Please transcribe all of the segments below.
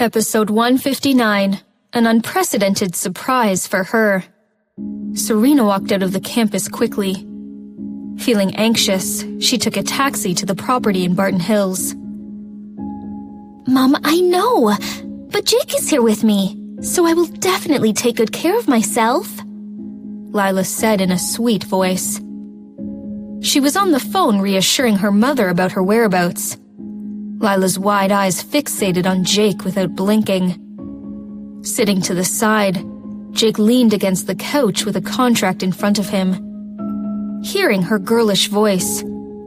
Episode 159, an unprecedented surprise for her. Serena walked out of the campus quickly. Feeling anxious, she took a taxi to the property in Barton Hills. Mom, I know, but Jake is here with me, so I will definitely take good care of myself, Lila said in a sweet voice. She was on the phone reassuring her mother about her whereabouts. Lila's wide eyes fixated on Jake without blinking. Sitting to the side, Jake leaned against the couch with a contract in front of him. Hearing her girlish voice,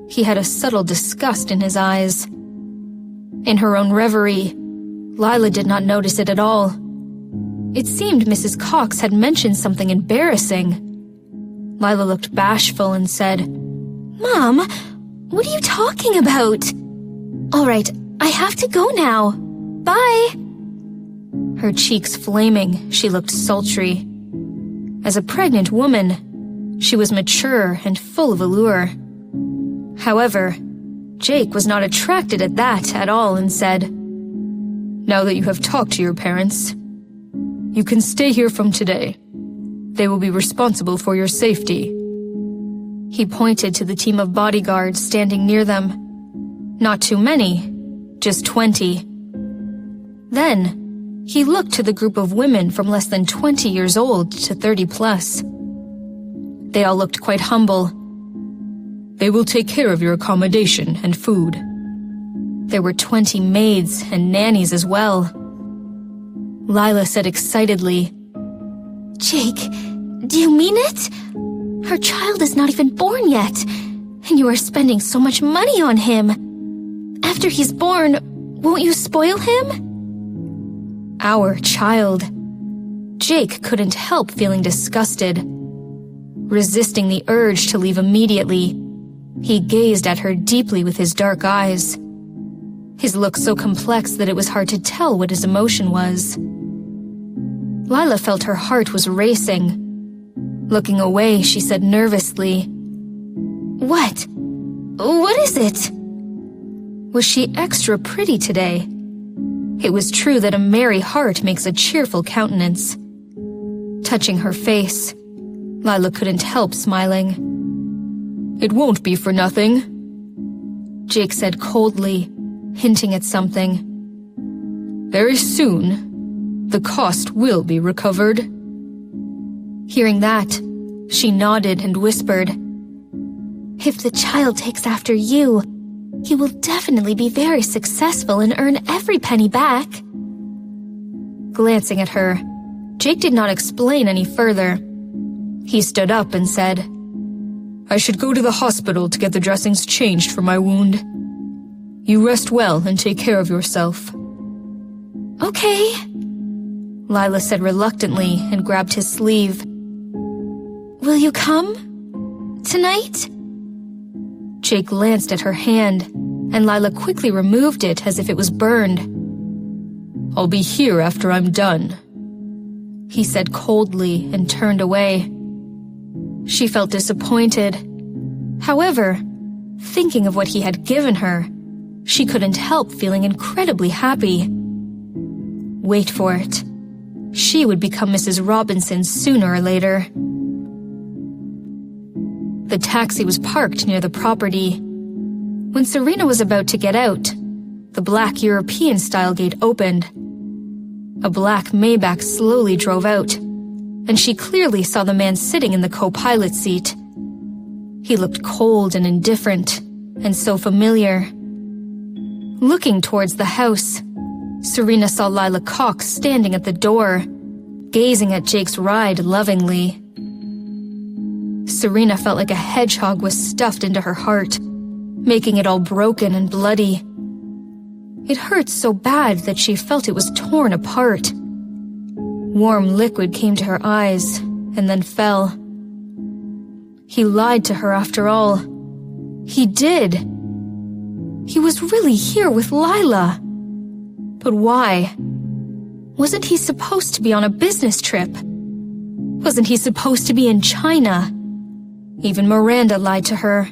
he had a subtle disgust in his eyes. In her own reverie, Lila did not notice it at all. It seemed Mrs. Cox had mentioned something embarrassing. Lila looked bashful and said, Mom, what are you talking about? All right, I have to go now. Bye. Her cheeks flaming, she looked sultry. As a pregnant woman, she was mature and full of allure. However, Jake was not attracted at that at all and said, "Now that you have talked to your parents, you can stay here from today. They will be responsible for your safety." He pointed to the team of bodyguards standing near them. Not too many, just 20. Then, he looked to the group of women from less than 20 years old to 30 plus. They all looked quite humble. "They will take care of your accommodation and food." There were 20 maids and nannies as well. Lila said excitedly, Jake, do you mean it? Her child is not even born yet, and you are spending so much money on him. After he's born, won't you spoil him? Our child. Jake couldn't help feeling disgusted. Resisting the urge to leave immediately, he gazed at her deeply with his dark eyes. His look so complex that it was hard to tell what his emotion was. Lila felt her heart was racing. Looking away, she said nervously, What? What is it? Was she extra pretty today? It was true that a merry heart makes a cheerful countenance. Touching her face, Lila couldn't help smiling. "It won't be for nothing," Jake said coldly, hinting at something. "Very soon, the cost will be recovered." Hearing that, she nodded and whispered, If the child takes after you, he will definitely be very successful and earn every penny back. Glancing at her, Jake did not explain any further. He stood up and said, "I should go to the hospital to get the dressings changed for my wound. You rest well and take care of yourself." Okay, Lila said reluctantly and grabbed his sleeve. Will you come? Tonight? Jake glanced at her hand, and Lila quickly removed it as if it was burned. "I'll be here after I'm done," he said coldly and turned away. She felt disappointed. However, thinking of what he had given her, she couldn't help feeling incredibly happy. Wait for it. She would become Mrs. Robinson sooner or later. The taxi was parked near the property. When Serena was about to get out, the black European-style gate opened. A black Maybach slowly drove out, and she clearly saw the man sitting in the co-pilot seat. He looked cold and indifferent, and so familiar. Looking towards the house, Serena saw Lila Cox standing at the door, gazing at Jake's ride lovingly. Serena felt like a hedgehog was stuffed into her heart, making it all broken and bloody. It hurt so bad that she felt it was torn apart. Warm liquid came to her eyes and then fell. He lied to her after all. He did. He was really here with Lila. But why? Wasn't he supposed to be on a business trip? Wasn't he supposed to be in China? Even Miranda lied to her.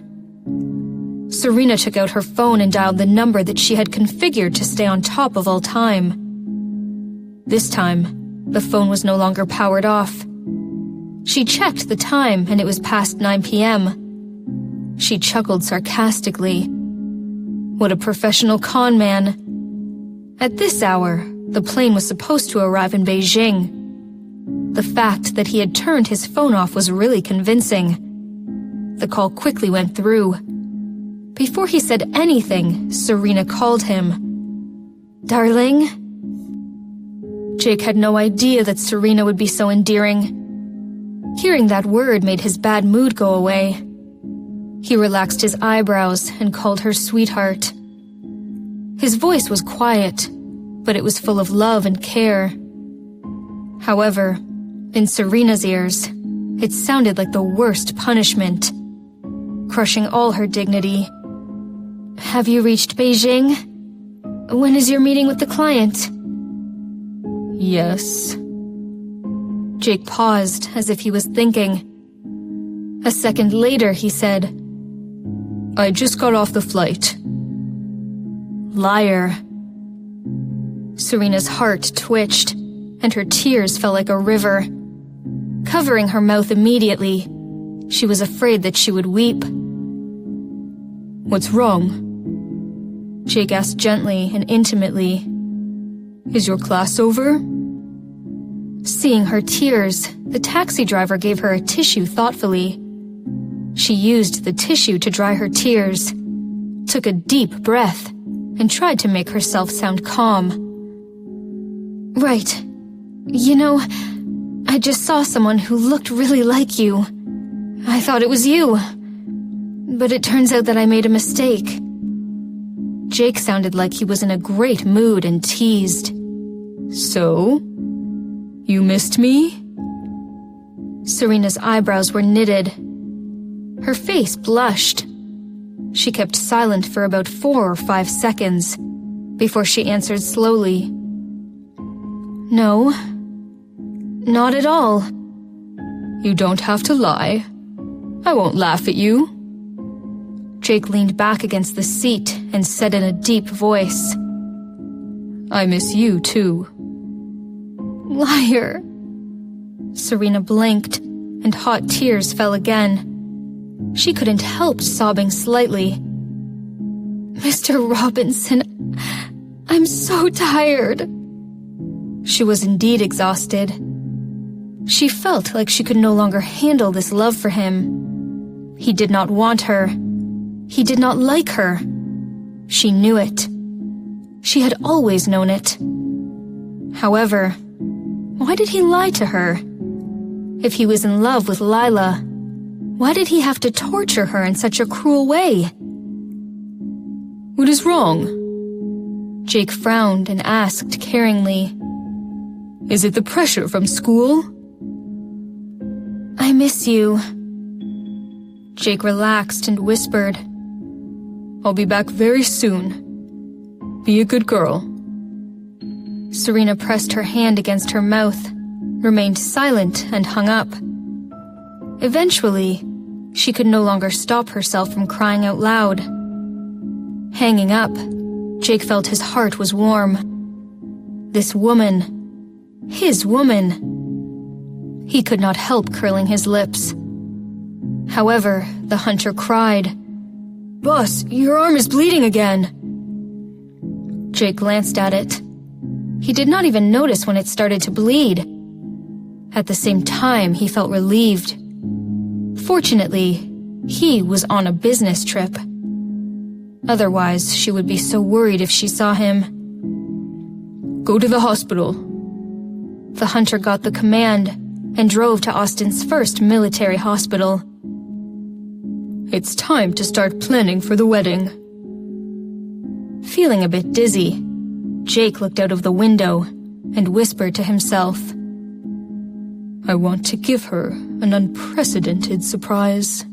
Serena took out her phone and dialed the number that she had configured to stay on top of all time. This time, the phone was no longer powered off. She checked the time and it was past 9 p.m. She chuckled sarcastically. What a professional con man. At this hour, the plane was supposed to arrive in Beijing. The fact that he had turned his phone off was really convincing. The call quickly went through. Before he said anything, Serena called him. "Darling?" Jake had no idea that Serena would be so endearing. Hearing that word made his bad mood go away. He relaxed his eyebrows and called her sweetheart. His voice was quiet, but it was full of love and care. However, in Serena's ears, it sounded like the worst punishment, crushing all her dignity. "Have you reached Beijing? When is your meeting with the client?" "Yes." Jake paused as if he was thinking. A second later, he said, "I just got off the flight." Liar. Serena's heart twitched, and her tears fell like a river. Covering her mouth immediately, she was afraid that she would weep. "What's wrong?" Jake asked gently and intimately. "Is your class over?" Seeing her tears, the taxi driver gave her a tissue thoughtfully. She used the tissue to dry her tears, took a deep breath, and tried to make herself sound calm. "Right. You know, I just saw someone who looked really like you. I thought it was you. But it turns out that I made a mistake." Jake sounded like he was in a great mood and teased. "So? You missed me?" Serena's eyebrows were knitted. Her face blushed. She kept silent for about 4 or 5 seconds before she answered slowly. "No, not at all." "You don't have to lie. I won't laugh at you." Jake leaned back against the seat and said in a deep voice, "I miss you too." "Liar." Serena blinked, and hot tears fell again. She couldn't help sobbing slightly. "Mr. Robinson, I'm so tired." She was indeed exhausted. She felt like she could no longer handle this love for him. He did not want her. He did not like her. She knew it. She had always known it. However, why did he lie to her? If he was in love with Lila, why did he have to torture her in such a cruel way? "What is wrong?" Jake frowned and asked caringly. "Is it the pressure from school?" "I miss you." Jake relaxed and whispered, "I'll be back very soon. Be a good girl." Serena pressed her hand against her mouth, remained silent, and hung up. Eventually, she could no longer stop herself from crying out loud. Hanging up, Jake felt his heart was warm. This woman, his woman. He could not help curling his lips. However, the hunter cried, "Boss, your arm is bleeding again." Jake glanced at it. He did not even notice when it started to bleed. At the same time, he felt relieved. Fortunately, he was on a business trip. Otherwise, she would be so worried if she saw him. "Go to the hospital." The hunter got the command and drove to Austin's first military hospital. "It's time to start planning for the wedding." Feeling a bit dizzy, Jake looked out of the window and whispered to himself, "I want to give her an unprecedented surprise."